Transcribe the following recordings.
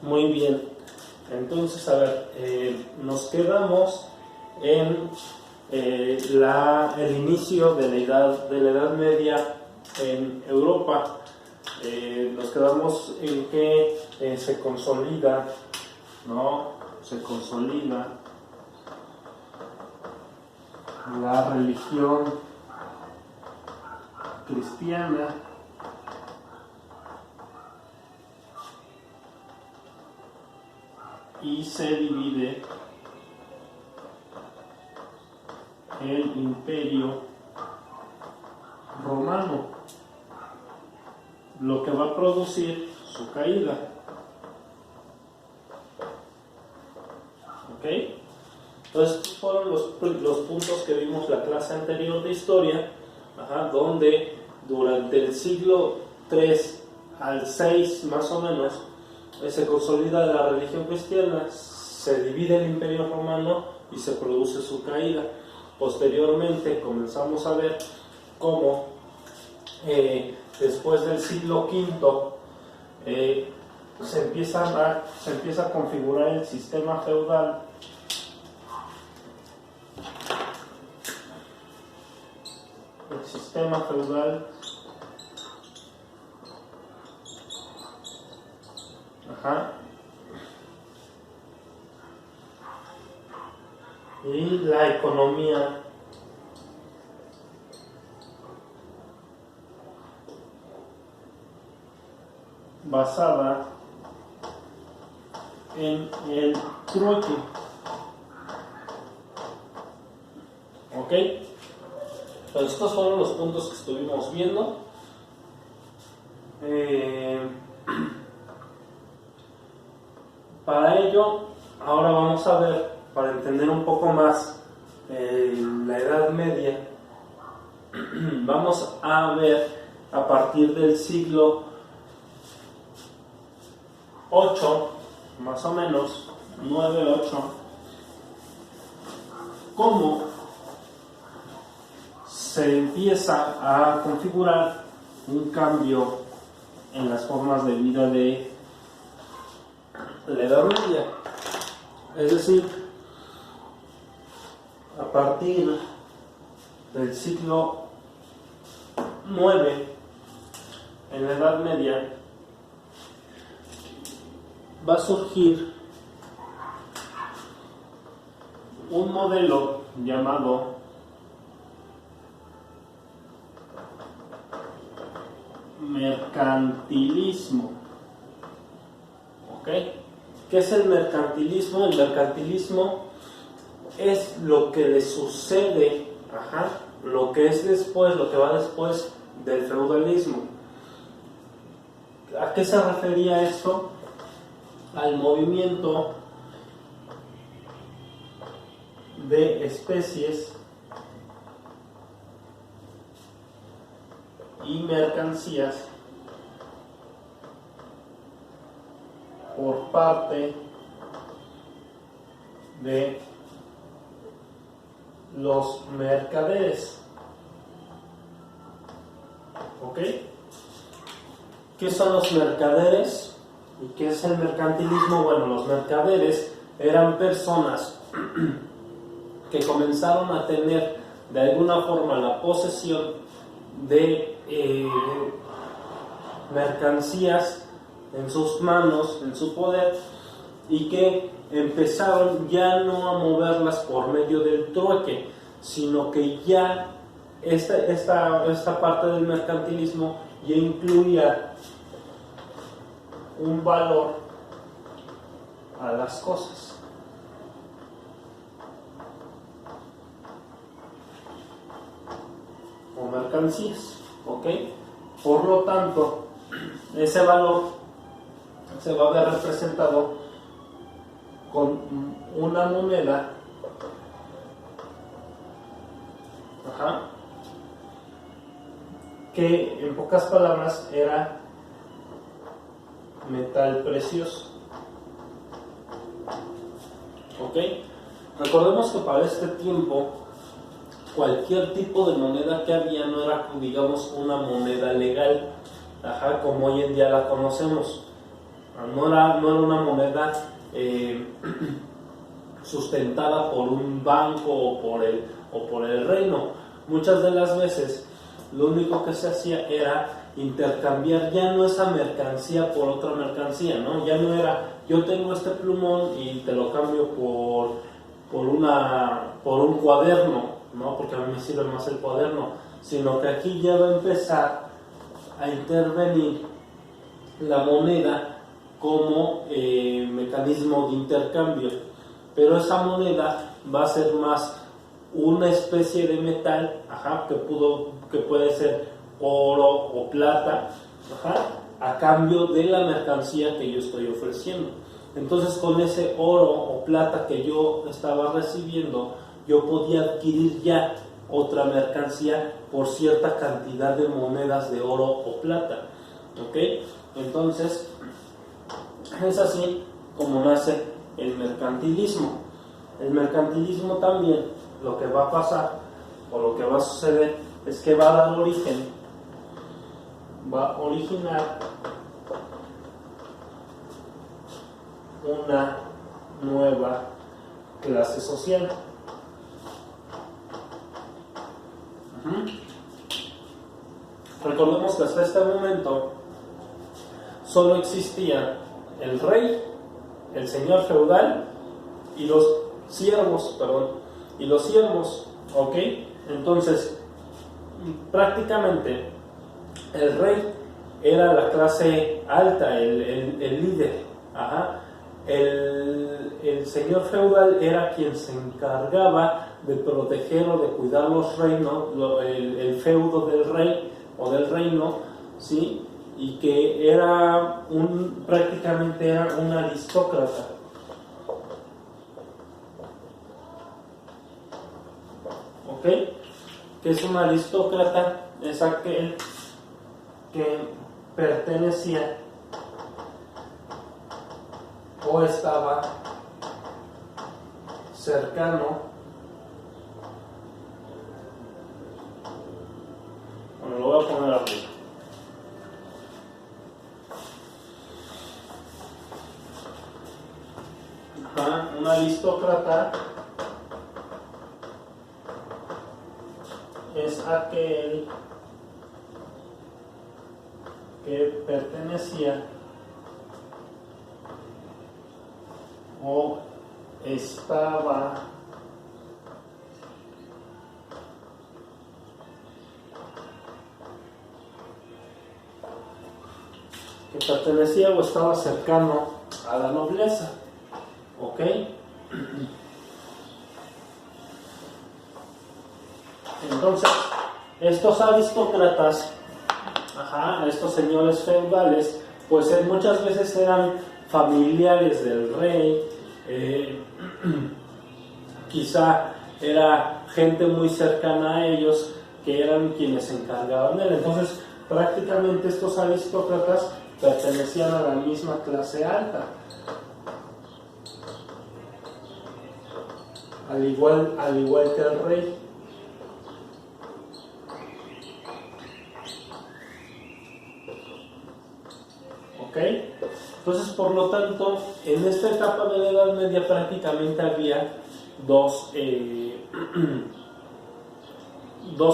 Muy bien. Entonces, a ver, nos quedamos en el inicio de la Edad Media en Europa. Nos quedamos en que se consolida, ¿no? Se consolida la religión cristiana y se divide el Imperio Romano, lo que va a producir su caída. ¿Ok? Entonces, estos fueron los puntos que vimos la clase anterior de historia, donde durante el siglo 3 al 6 más o menos se consolida la religión cristiana, se divide el Imperio Romano y se produce su caída. Posteriormente comenzamos a ver cómo después del siglo V se empieza a configurar el sistema feudal. El sistema feudal y la economía basada en el trueque. ¿Ok? Pues estos fueron los puntos que estuvimos viendo. Para ello, ahora vamos a ver, para entender un poco más la Edad Media, vamos a ver a partir del siglo 8, más o menos, 9-8, cómo se empieza a configurar un cambio en las formas de vida de la Edad Media. Es decir, a partir del siglo 9, en la Edad Media, va a surgir un modelo llamado mercantilismo. ¿Ok? ¿Qué es el mercantilismo? El mercantilismo es lo que le sucede, lo que es después, lo que va después del feudalismo. ¿A qué se refería esto? Al movimiento de especies y mercancías por parte de los mercaderes. ¿Ok? ¿Qué son los mercaderes? ¿Y qué es el mercantilismo? Bueno, los mercaderes eran personas que comenzaron a tener de alguna forma la posesión de mercancías en sus manos, en su poder, y que empezaron ya no a moverlas por medio del trueque, sino que ya esta parte del mercantilismo ya incluía un valor a las cosas. O mercancías, ¿ok? Por lo tanto, ese valor se va a ver representado con una moneda que en pocas palabras era metal precioso. ¿Ok? Recordemos que para este tiempo cualquier tipo de moneda que había no era, digamos, una moneda legal, como hoy en día la conocemos. No era una moneda sustentada por un banco o por el reino. Muchas de las veces lo único que se hacía era intercambiar ya no esa mercancía por otra mercancía, ¿no? Ya no era yo tengo este plumón y te lo cambio por un cuaderno, ¿no? Porque a mí me sirve más el cuaderno, sino que aquí ya va a empezar a intervenir la moneda como mecanismo de intercambio, pero esa moneda va a ser más una especie de metal, que puede ser oro o plata, a cambio de la mercancía que yo estoy ofreciendo. Entonces, con ese oro o plata que yo estaba recibiendo, yo podía adquirir ya otra mercancía por cierta cantidad de monedas de oro o plata. ¿Ok? Entonces, es así como nace el mercantilismo. El mercantilismo también, lo que va a pasar o lo que va a suceder es que va a originar una nueva clase social. Recordemos que hasta este momento solo existía el rey, el señor feudal y los siervos, ¿ok? Entonces, prácticamente el rey era la clase alta, el líder, el señor feudal era quien se encargaba de proteger o de cuidar los reinos, el feudo del rey o del reino, ¿sí? Y que prácticamente era un aristócrata. ¿Ok? ¿Qué es un aristócrata? Es aquel que pertenecía o estaba cercano, bueno, lo voy a poner aquí, un aristócrata es aquel que pertenecía o estaba cercano a la nobleza. ¿Ok? Entonces, estos aristócratas, estos señores feudales, pues muchas veces eran familiares del rey, quizá era gente muy cercana a ellos que eran quienes se encargaban de él. Entonces, prácticamente estos aristócratas pertenecían a la misma clase alta, al igual que el rey. ¿Ok? Entonces, por lo tanto, en esta etapa de la Edad Media prácticamente había dos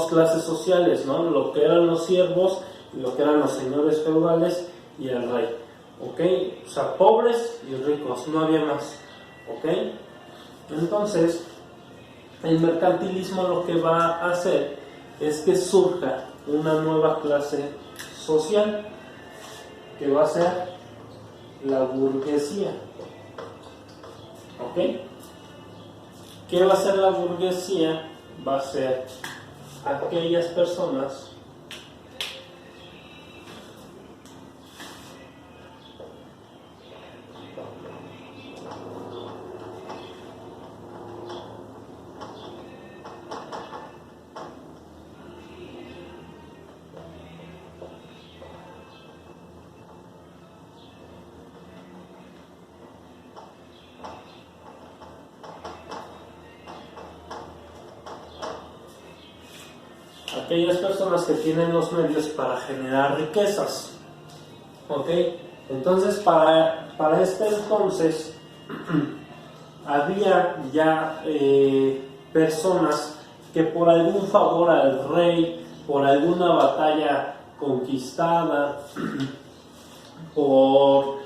clases sociales, ¿no? Lo que eran los siervos y lo que eran los señores feudales y el rey. ¿Ok? O sea, pobres y ricos, no había más. ¿Ok? Entonces, el mercantilismo lo que va a hacer es que surja una nueva clase social, que va a ser la burguesía. ¿Ok? ¿Qué va a ser la burguesía? Va a ser aquellas personas que tienen los medios para generar riquezas. ¿Ok? Entonces, para este entonces, había ya personas que por algún favor al rey, por alguna batalla conquistada, por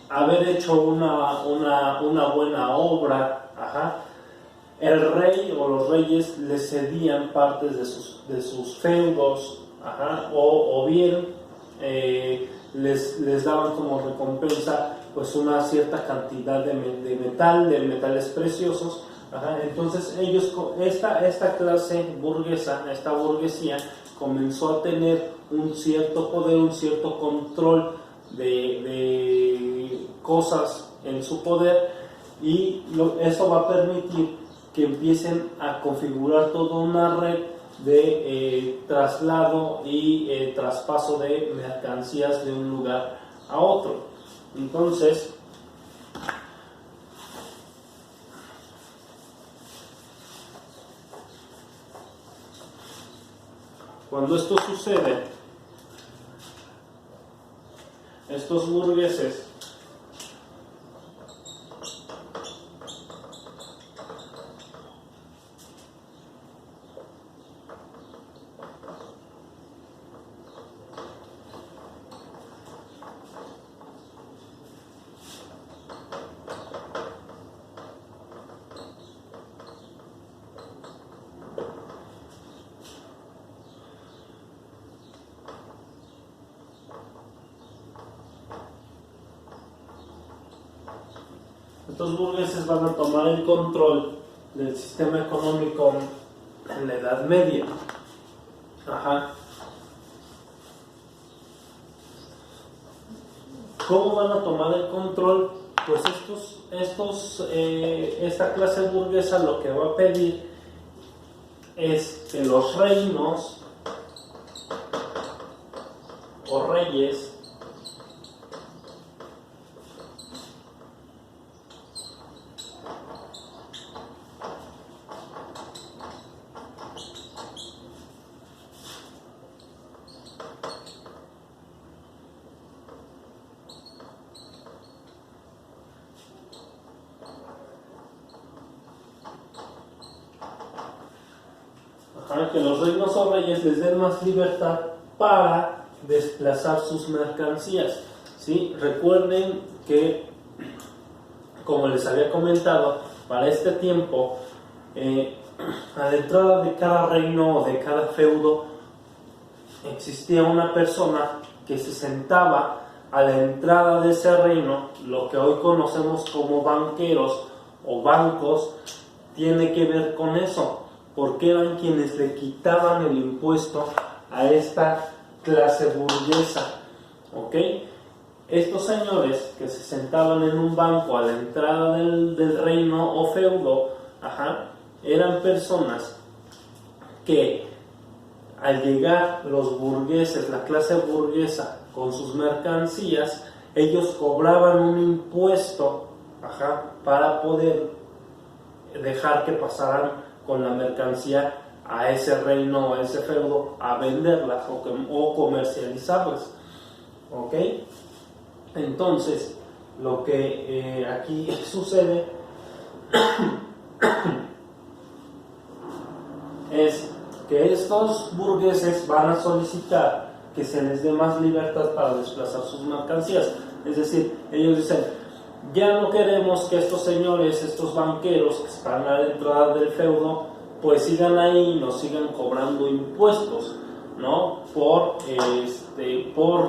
haber hecho una buena obra, el rey o los reyes les cedían partes de sus feudos, o bien les daban como recompensa pues una cierta cantidad de metales preciosos. Entonces ellos, esta clase burguesa, esta burguesía, comenzó a tener un cierto poder, un cierto control de cosas en su poder, y eso va a permitir que empiecen a configurar toda una red de traslado y traspaso de mercancías de un lugar a otro. Entonces, cuando esto sucede, estos burgueses van a tomar el control del sistema económico en la Edad Media. ¿Cómo van a tomar el control? Pues esta clase burguesa lo que va a pedir es que los reinos o reyes o reyes les den más libertad para desplazar sus mercancías, ¿sí? Recuerden que, como les había comentado, para este tiempo, a la entrada de cada reino o de cada feudo existía una persona que se sentaba a la entrada de ese reino. Lo que hoy conocemos como banqueros o bancos tiene que ver con eso, porque eran quienes le quitaban el impuesto a esta clase burguesa, ¿ok? Estos señores que se sentaban en un banco a la entrada del reino o feudo, eran personas que al llegar los burgueses, la clase burguesa, con sus mercancías, ellos cobraban un impuesto, para poder dejar que pasaran con la mercancía a ese reino o a ese feudo a venderlas o comercializarlas, ¿ok? Entonces, lo que aquí sucede es que estos burgueses van a solicitar que se les dé más libertad para desplazar sus mercancías. Es decir, ellos dicen: ya no queremos que estos señores, estos banqueros que están a la entrada del feudo, pues sigan ahí y nos sigan cobrando impuestos, ¿no? Por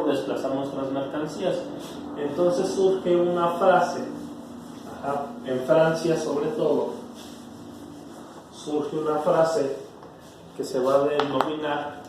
desplazar nuestras mercancías. Entonces surge una frase, en Francia sobre todo, surge una frase que se va a denominar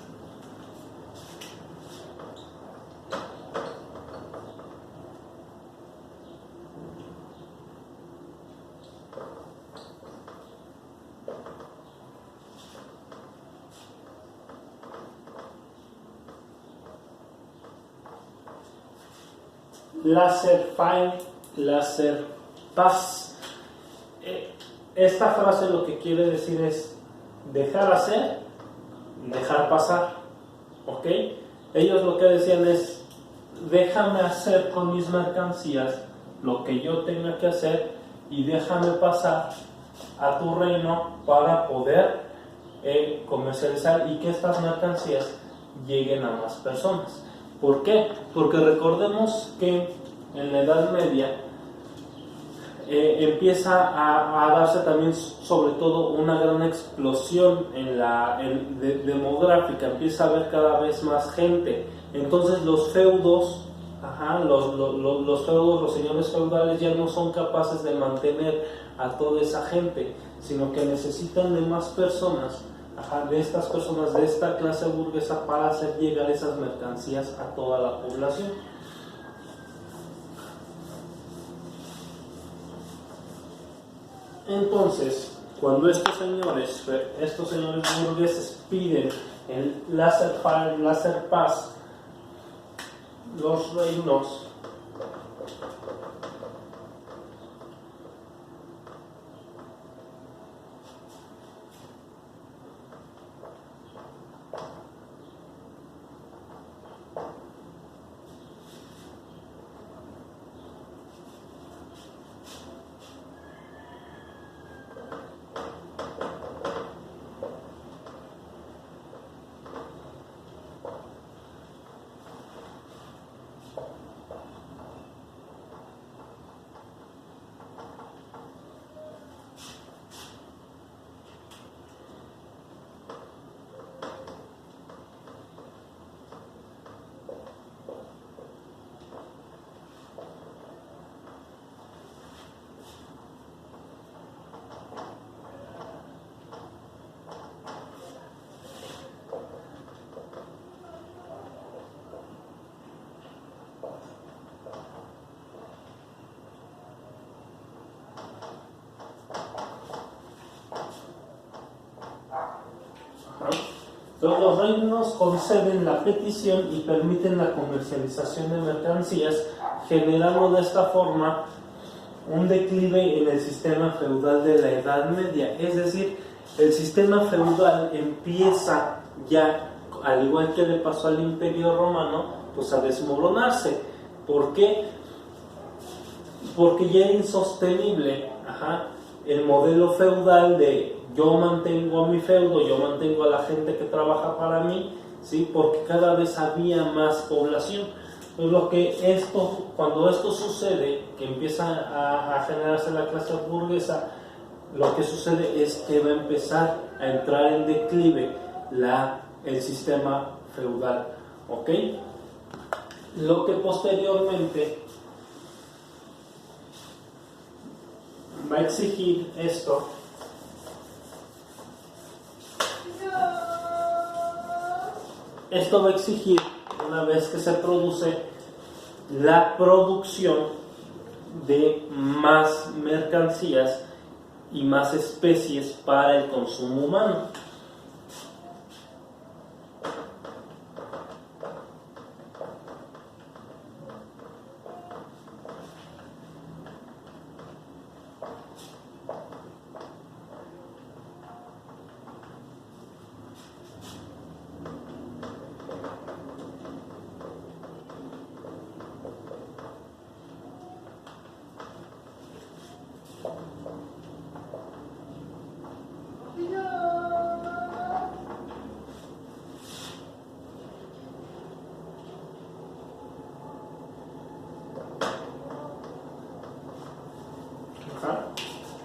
laissez-faire, laissez-passer. Esta frase lo que quiere decir es dejar hacer, dejar pasar, ¿ok? Ellos lo que decían es: déjame hacer con mis mercancías lo que yo tenga que hacer y déjame pasar a tu reino para poder comercializar y que estas mercancías lleguen a más personas. ¿Por qué? Porque recordemos que en la Edad Media empieza a darse también sobre todo una gran explosión demográfica, empieza a haber cada vez más gente, entonces los feudos, los feudos, los señores feudales ya no son capaces de mantener a toda esa gente, sino que necesitan de más personas, de estas personas de esta clase burguesa para hacer llegar esas mercancías a toda la población. Entonces, cuando estos señores burgueses piden el laissez-faire paz, los reinos Entonces, los reinos conceden la petición y permiten la comercialización de mercancías, generando de esta forma un declive en el sistema feudal de la Edad Media. Es decir, el sistema feudal empieza ya, al igual que le pasó al Imperio Romano, pues a desmoronarse. ¿Por qué? Porque ya era insostenible el modelo feudal de yo mantengo a mi feudo, yo mantengo a la gente que trabaja para mí, ¿sí? Porque cada vez había más población. Entonces, cuando esto sucede, que empieza a generarse la clase burguesa, lo que sucede es que va a empezar a entrar en declive el sistema feudal, ¿ok? Lo que posteriormente va a exigir esto va a exigir, una vez que se produce, la producción de más mercancías y más especies para el consumo humano.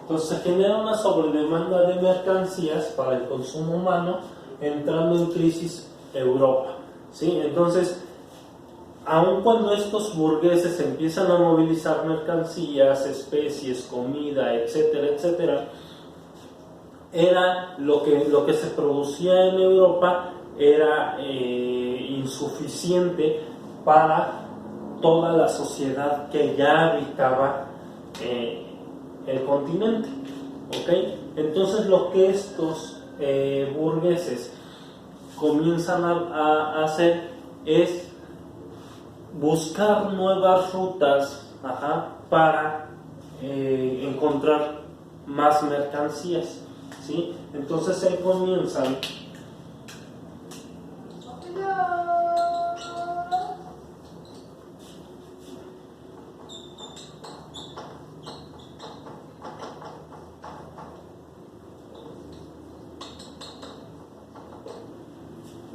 Entonces se genera una sobredemanda de mercancías para el consumo humano, entrando en crisis Europa, ¿sí? Entonces, aun cuando estos burgueses empiezan a movilizar mercancías, especies, comida, etcétera, etcétera, era lo que se producía en Europa era insuficiente para toda la sociedad que ya habitaba el continente, ¿ok? Entonces lo que estos burgueses comienzan a hacer es buscar nuevas rutas para encontrar más mercancías, ¿sí? Entonces se comienzan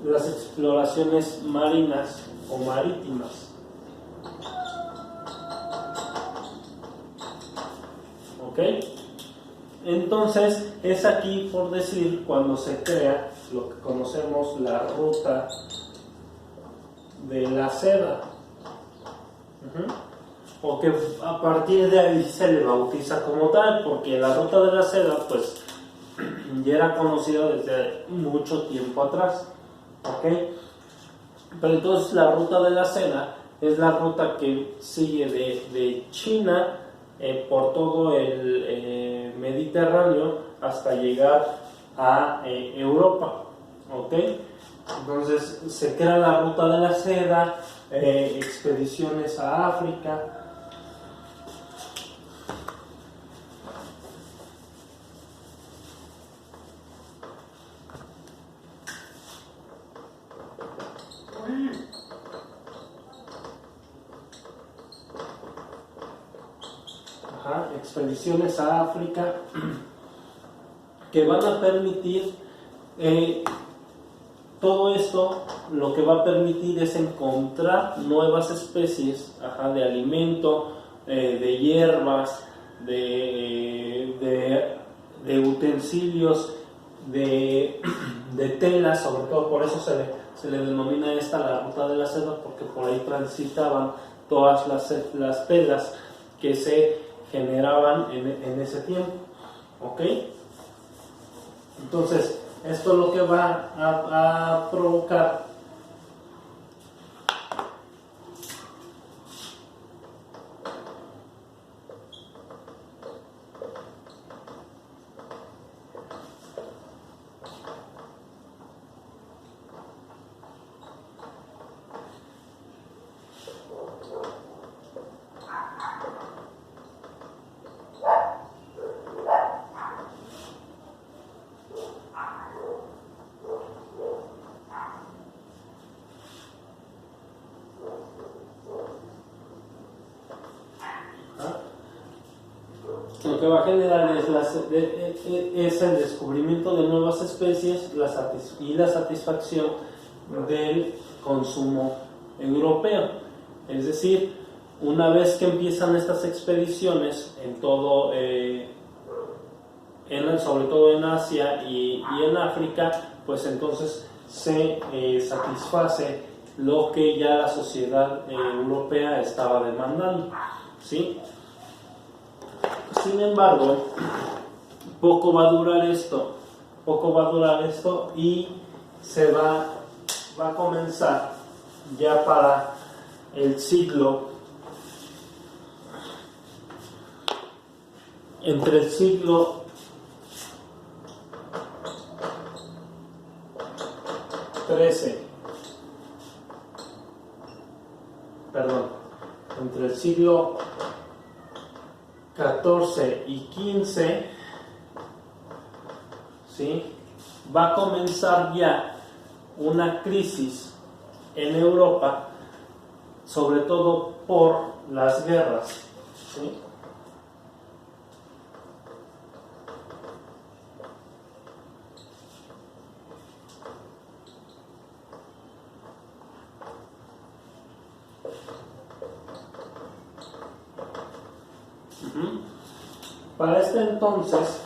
las exploraciones marinas o marítimas. ¿Ok? Entonces es aquí, por decir, cuando se crea lo que conocemos la ruta de la seda. O que a partir de ahí se le bautiza como tal, porque la ruta de la seda pues ya era conocida desde mucho tiempo atrás. ¿Ok? Pero entonces la ruta de la seda es la ruta que sigue de China por todo el Mediterráneo hasta llegar a Europa. ¿Ok? Entonces se crea la ruta de la seda, expediciones a África. Expediciones a África que van a permitir todo esto. Lo que va a permitir es encontrar nuevas especies de alimento, de hierbas, de utensilios, de telas, sobre todo. Por eso se le denomina esta la ruta de la seda, porque por ahí transitaban todas las telas que se generaban en ese tiempo. ¿Ok? Entonces esto es lo que va a provocar lo que va a generar es el descubrimiento de nuevas especies y la satisfacción del consumo europeo. Es decir, una vez que empiezan estas expediciones en todo, sobre todo en Asia y en África, pues entonces se satisface lo que ya la sociedad europea estaba demandando, ¿sí? Sin embargo, poco va a durar esto y se va a comenzar ya para el siglo, entre el siglo entre el siglo 14 y 15, ¿sí? Va a comenzar ya una crisis en Europa, sobre todo por las guerras, ¿sí? Para este entonces,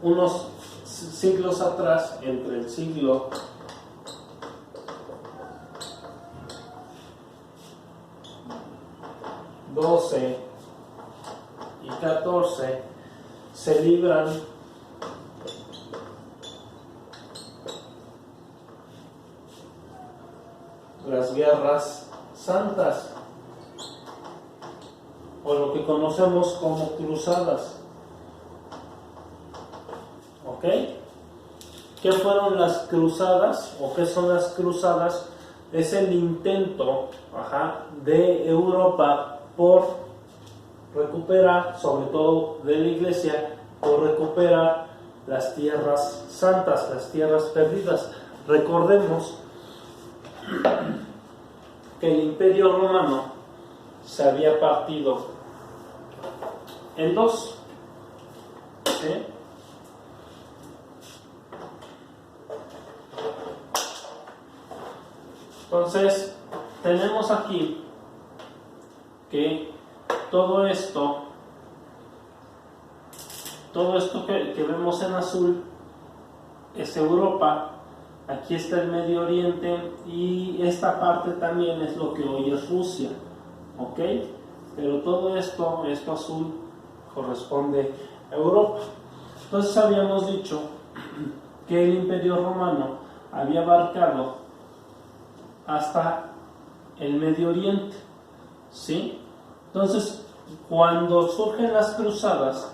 unos siglos atrás, entre el siglo XII y XIV, se libran las guerras santas, o lo que conocemos como cruzadas. ¿Ok? ¿Qué fueron las cruzadas o qué son las cruzadas? Es el intento de Europa por recuperar, sobre todo de la Iglesia, por recuperar las tierras santas, las tierras perdidas. Recordemos que el Imperio Romano se había partido en dos, ¿sí? Entonces, tenemos aquí que todo esto que vemos en azul es Europa, aquí está el Medio Oriente y esta parte también es lo que hoy es Rusia, ¿ok? Pero todo esto azul corresponde a Europa. Entonces habíamos dicho que el Imperio Romano había abarcado hasta el Medio Oriente, ¿sí? Entonces, cuando surgen las cruzadas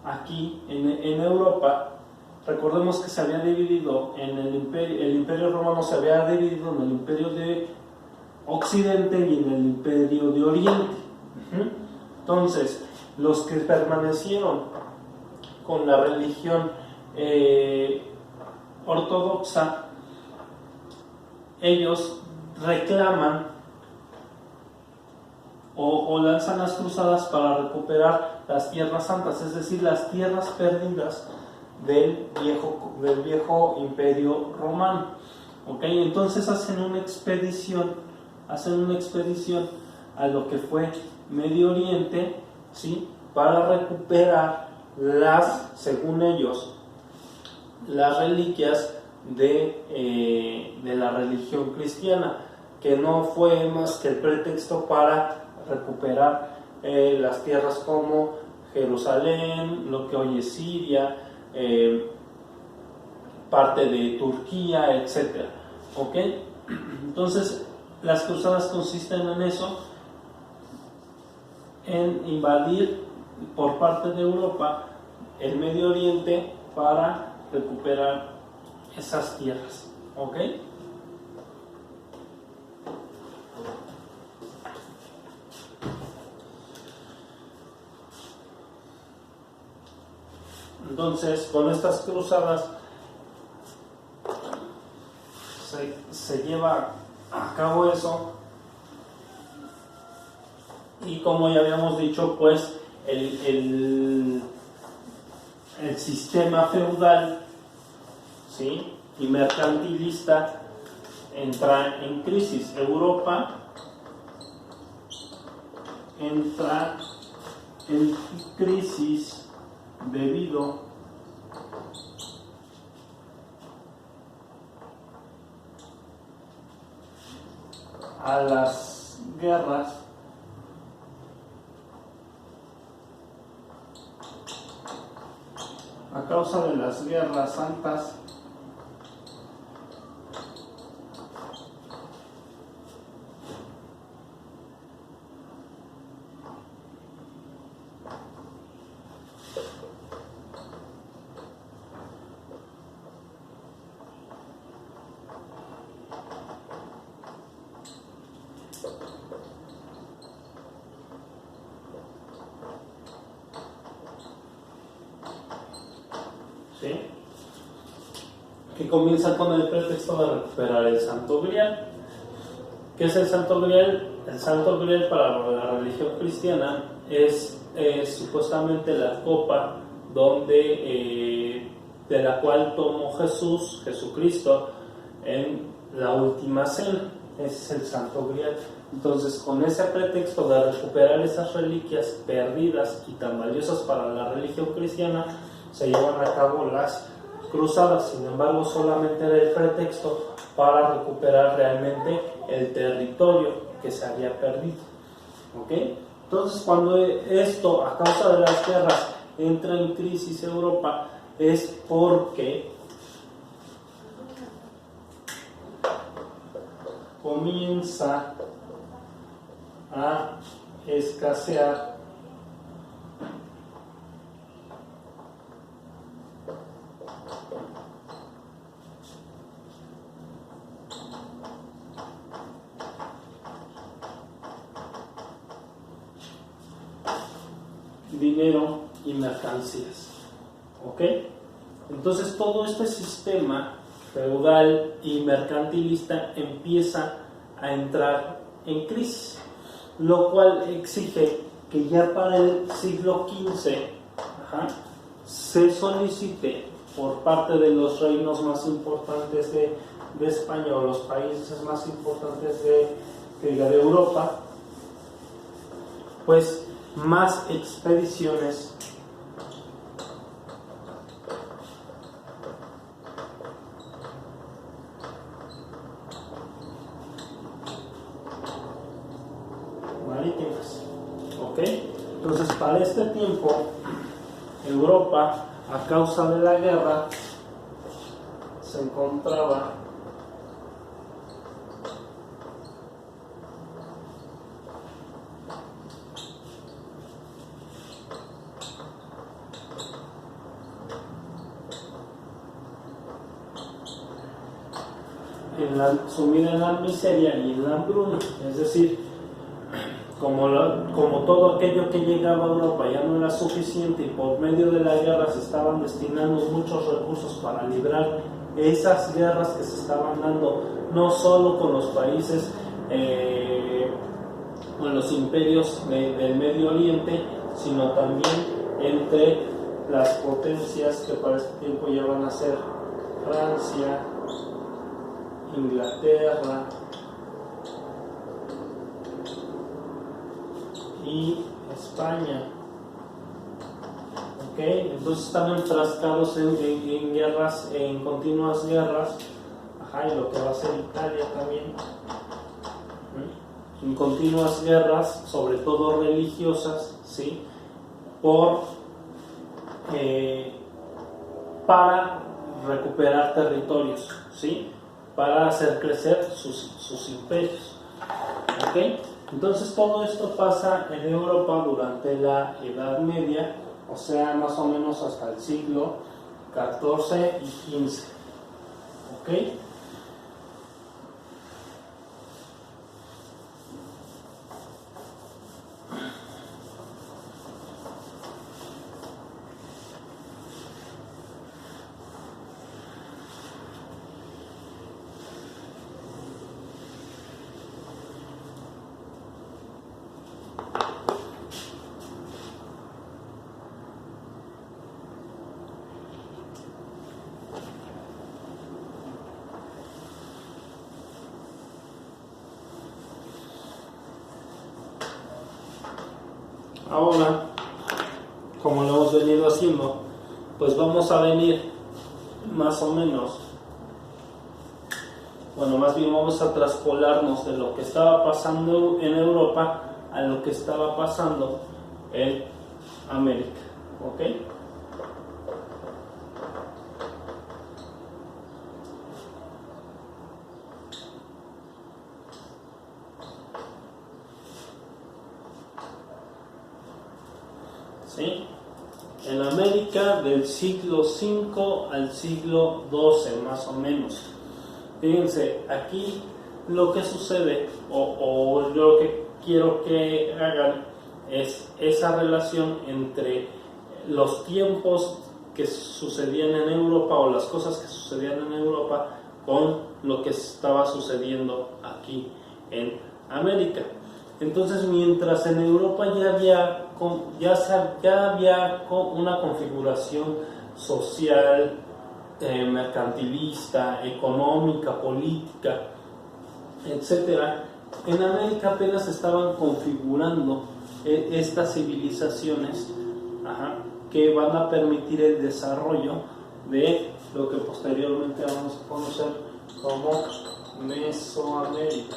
aquí en Europa, recordemos que se había dividido en el Imperio Romano se había dividido en el Imperio de Occidente y en el Imperio de Oriente. Entonces, los que permanecieron con la religión ortodoxa, ellos reclaman o lanzan las cruzadas para recuperar las tierras santas, es decir, las tierras perdidas del viejo imperio romano. ¿Okay? Entonces hacen una expedición a lo que fue Medio Oriente, ¿sí? Para recuperar según ellos, las reliquias de la religión cristiana, que no fue más que el pretexto para recuperar las tierras como Jerusalén, lo que hoy es Siria, parte de Turquía, etc. ¿Ok? Entonces, las cruzadas consisten en eso, en invadir por parte de Europa el Medio Oriente para recuperar esas tierras. ¿Ok? Entonces, con estas cruzadas se lleva a cabo eso, y como ya habíamos dicho, pues el sistema feudal, ¿sí? Y mercantilista entra en crisis. Europa entra en crisis debido a las guerras a causa de las guerras santas que comienza con el pretexto de recuperar el Santo Grial. ¿Qué es el Santo Grial? El Santo Grial para la religión cristiana es supuestamente la copa de la cual tomó Jesucristo en la última cena. Ese es el Santo Grial. Entonces, con ese pretexto de recuperar esas reliquias perdidas y tan valiosas para la religión cristiana, se llevan a cabo las cruzadas. Sin embargo, solamente era el pretexto para recuperar realmente el territorio que se había perdido. ¿Ok? Entonces, cuando esto, a causa de las guerras, entra en crisis Europa, es porque comienza a escasear dinero y mercancías. ¿Ok? Entonces todo este sistema feudal y mercantilista empieza a entrar en crisis, lo cual exige que ya para el siglo XV se solicite por parte de los reinos más importantes de España, o los países más importantes de Europa, pues más expediciones marítimas. ¿Ok? Entonces, para este tiempo, Europa, a causa de la guerra, se encontraba sumida en la miseria y en la hambruna. Es decir, como todo aquello que llegaba a Europa ya no era suficiente, y por medio de la guerra se estaban destinando muchos recursos para librar esas guerras que se estaban dando, no solo con los países con los imperios del Medio Oriente, sino también entre las potencias que para este tiempo ya van a ser Francia, Inglaterra y España. ¿Ok? Entonces están enfrascados en guerras, en continuas guerras. Ajá, y lo que va a ser Italia también. En continuas guerras, sobre todo religiosas, ¿sí? Para recuperar territorios, ¿sí? Para hacer crecer sus imperios. ¿Ok? Entonces todo esto pasa en Europa durante la Edad Media, o sea, más o menos hasta el siglo XIV y XV. ¿Ok? Ahora, como lo hemos venido haciendo, pues vamos a venir más o menos, bueno, más bien vamos a traspolarnos de lo que estaba pasando en Europa a lo que estaba pasando en América. ¿Ok? ¿Sí? En América del siglo V al siglo XII, más o menos. Fíjense, aquí lo que sucede, o yo lo que quiero que hagan, es esa relación entre los tiempos que sucedían en Europa, o las cosas que sucedían en Europa, con lo que estaba sucediendo aquí en América. Entonces, mientras en Europa ya había una configuración social, mercantilista, económica, política, etcétera, en América apenas estaban configurando estas civilizaciones, que van a permitir el desarrollo de lo que posteriormente vamos a conocer como Mesoamérica.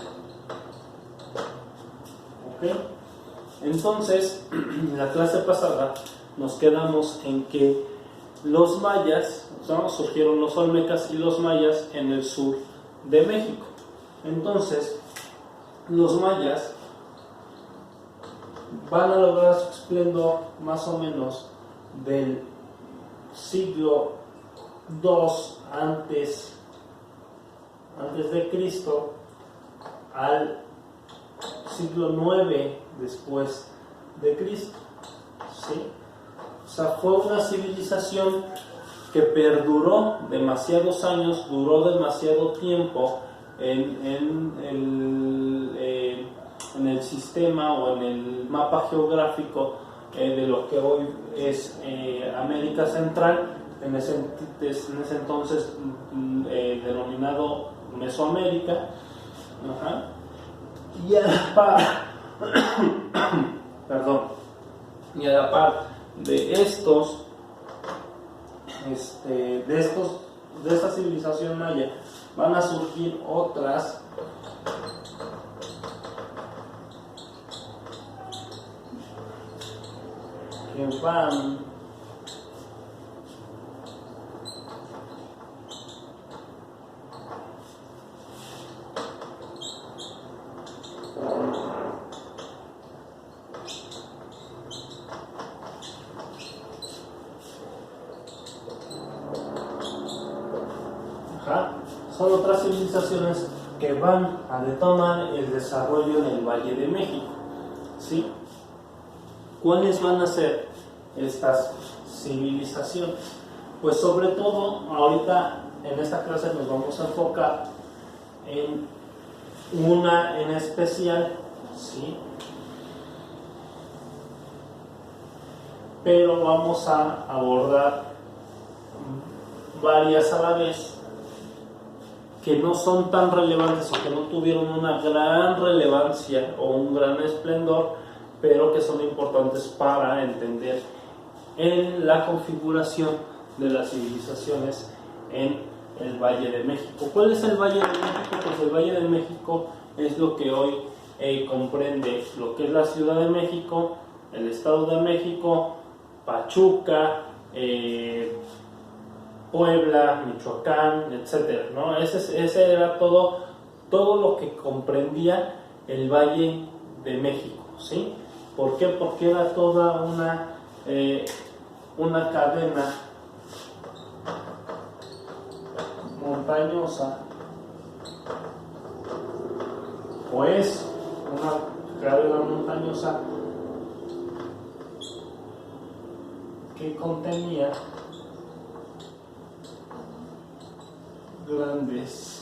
¿Ok? Entonces, en la clase pasada nos quedamos en que los mayas, surgieron los olmecas y los mayas en el sur de México. Entonces, los mayas van a lograr su esplendor más o menos del siglo II antes de Cristo al siglo IX después de Cristo. ¿Sí? O sea, fue una civilización que perduró demasiados años, duró demasiado tiempo en el sistema o en el mapa geográfico de lo que hoy es América Central, en ese entonces denominado Mesoamérica. Ajá. Y a la par, perdón, y a la par de esta civilización maya, van a surgir otras que van son otras civilizaciones que van a detonar el desarrollo en el Valle de México, ¿sí? ¿Cuáles van a ser estas civilizaciones? Pues sobre todo, ahorita en esta clase nos vamos a enfocar en una en especial, ¿sí? Pero vamos a abordar varias a la vez que no son tan relevantes o que no tuvieron una gran relevancia o un gran esplendor, pero que son importantes para entender en la configuración de las civilizaciones en el Valle de México. ¿Cuál es el Valle de México? Pues el Valle de México es lo que hoy comprende lo que es la Ciudad de México, el Estado de México, Pachuca, Puebla, Michoacán, etcétera, ¿no? Ese era todo lo que comprendía el Valle de México, ¿sí? ¿Por qué? Porque era toda una cadena montañosa, o es una cadena montañosa que contenía grandes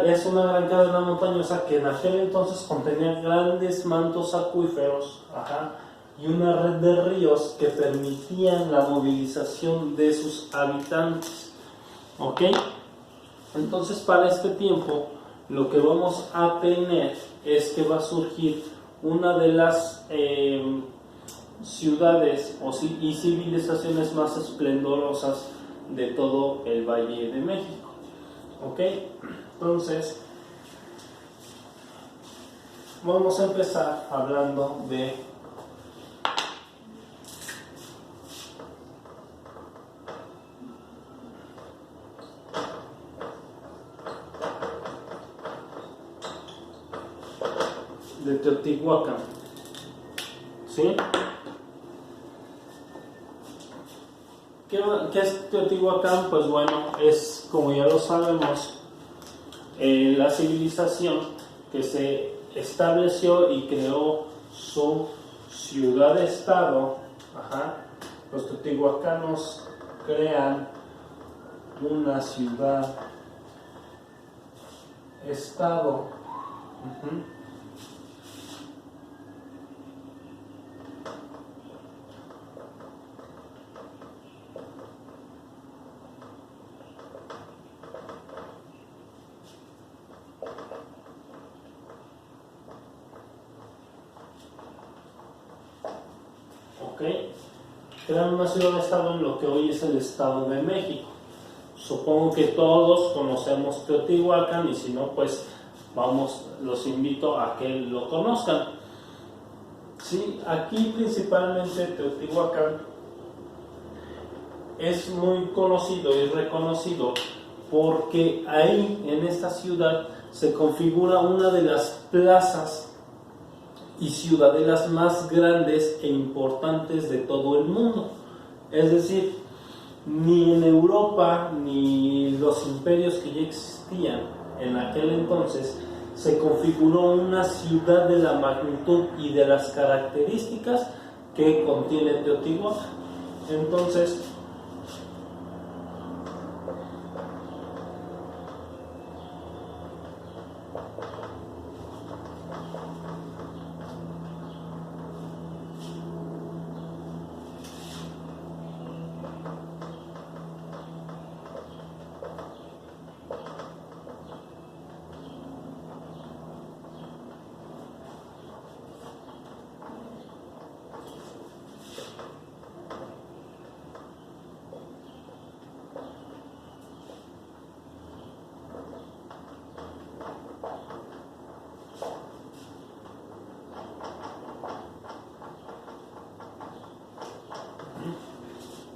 es una gran cadena montañosa que en aquel entonces contenía grandes mantos acuíferos, y una red de ríos que permitían la movilización de sus habitantes. ¿Ok? Entonces, para este tiempo, lo que vamos a tener es que va a surgir una de las ciudades y civilizaciones más esplendorosas de todo el Valle de México. ¿Ok? Entonces, vamos a empezar hablando de Teotihuacán, ¿sí? ¿Qué es Teotihuacán? Pues bueno, es, como ya lo sabemos, la civilización que se estableció y creó su ciudad-estado. Los teotihuacanos crean una ciudad-estado. Crean una ciudad-estado en lo que hoy es el Estado de México. Supongo que todos conocemos Teotihuacán, y si no, pues los invito a que lo conozcan. Sí, aquí principalmente Teotihuacán es muy conocido y reconocido porque ahí en esta ciudad se configura una de las plazas y ciudadelas más grandes e importantes de todo el mundo. Es decir, ni en Europa ni los imperios que ya existían en aquel entonces se configuró una ciudad de la magnitud y de las características que contiene Teotihuacán. Entonces,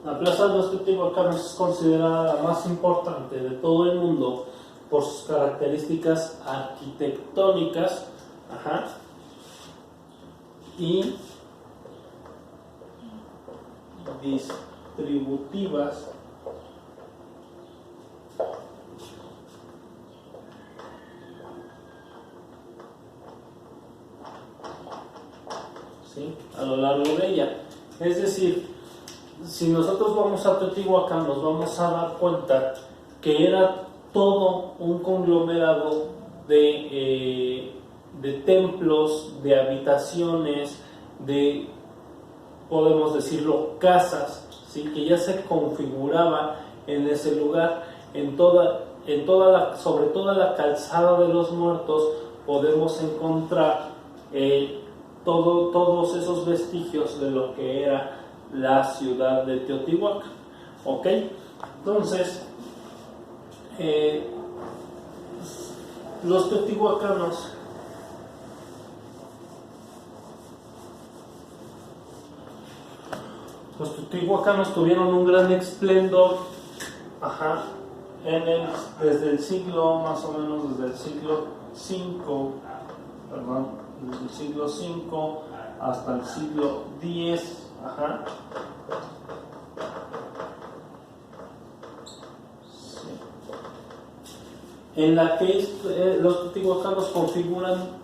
la Plaza de los Teotihuacanos es considerada la más importante de todo el mundo por sus características arquitectónicas, y distributivas, ¿sí?, a lo largo de ella. Es decir, si nosotros vamos a Teotihuacán, nos vamos a dar cuenta que era todo un conglomerado de templos, de habitaciones, de, podemos decirlo, casas, ¿sí?, que ya se configuraba en ese lugar. Sobre toda la calzada de los Muertos podemos encontrar todos esos vestigios de lo que era la ciudad de Teotihuacán. ¿Ok? Entonces, los teotihuacanos tuvieron un gran esplendor, desde el siglo, más o menos desde el siglo V, desde el siglo V hasta el siglo X, sí, en la que los teotihuacanos configuran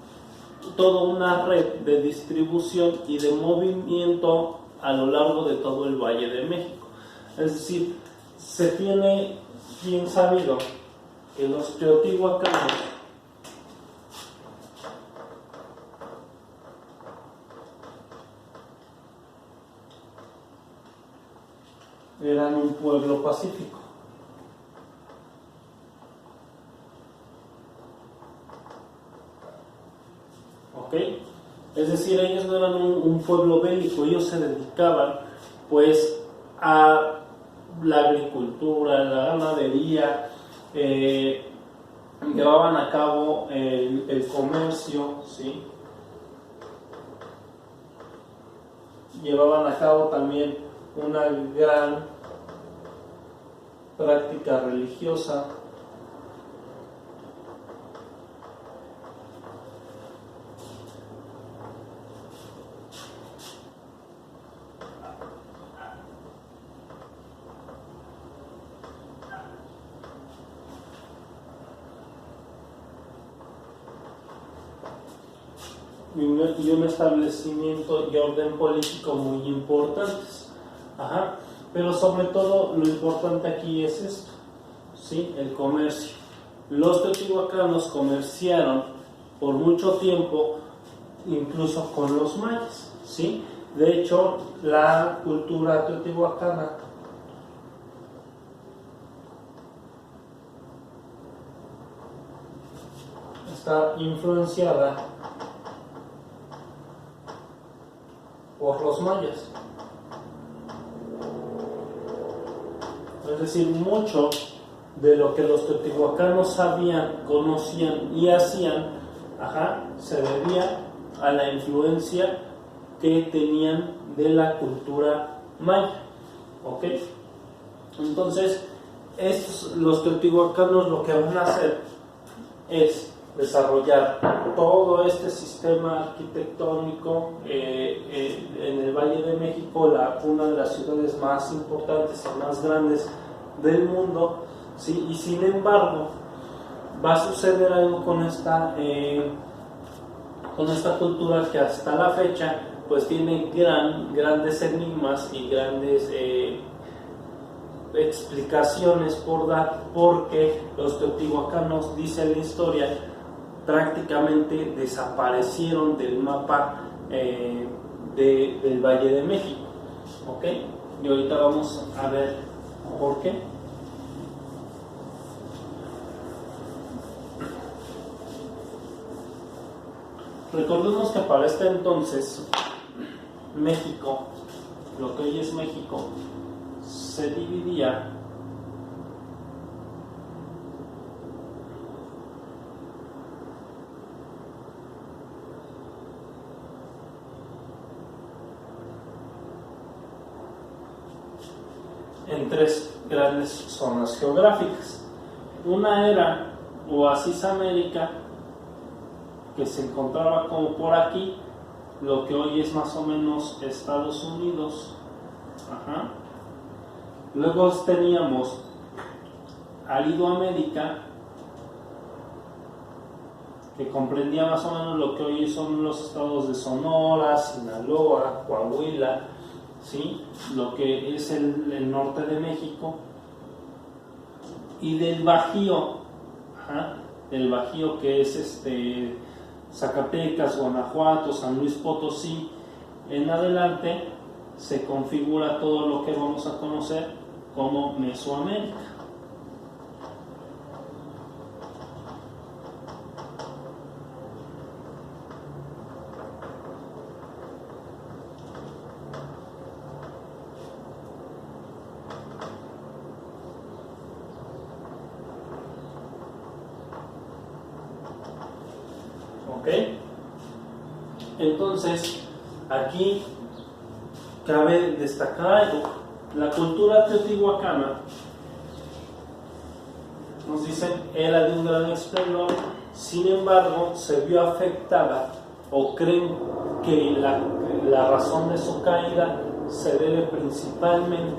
toda una red de distribución y de movimiento a lo largo de todo el Valle de México. Es decir, se tiene bien sabido que los teotihuacanos eran un pueblo pacífico. ¿Ok? Es decir, ellos no eran un pueblo bélico, ellos se dedicaban pues a la agricultura, la ganadería, llevaban a cabo el comercio, ¿sí? Llevaban a cabo también una gran práctica religiosa. Y un establecimiento y orden político muy importantes. Pero sobre todo lo importante aquí es esto, ¿sí?, el comercio. Los teotihuacanos comerciaron por mucho tiempo, incluso con los mayas, ¿sí? De hecho, la cultura teotihuacana está influenciada por los mayas. Es decir, mucho de lo que los teotihuacanos sabían, conocían y hacían, se debía a la influencia que tenían de la cultura maya. ¿Ok? Entonces, los teotihuacanos lo que van a hacer es desarrollar todo este sistema arquitectónico en el Valle de México, una de las ciudades más importantes y más grandes del mundo, ¿sí? Y sin embargo va a suceder algo con esta cultura que hasta la fecha pues tiene grandes enigmas y grandes explicaciones por dar, porque los teotihuacanos, dice la historia, prácticamente desaparecieron del mapa del Valle de México, ¿ok? Y ahorita vamos a ver por qué. Recordemos que para este entonces México, lo que hoy es México, se dividía en tres grandes zonas geográficas. Una era Oasis América, que se encontraba como por aquí, lo que hoy es más o menos Estados Unidos. Ajá. Luego teníamos Aridoamérica, que comprendía más o menos lo que hoy son los estados de Sonora, Sinaloa, Coahuila, ¿sí? Lo que es el norte de México. Y del Bajío, del Bajío, que es Zacatecas, Guanajuato, San Luis Potosí en adelante, se configura todo lo que vamos a conocer como Mesoamérica. ¿Ok? Entonces, aquí cabe destacar algo. La cultura teotihuacana, nos dicen, era de un gran esplendor, sin embargo, se vio afectada, o creen que la razón de su caída se debe principalmente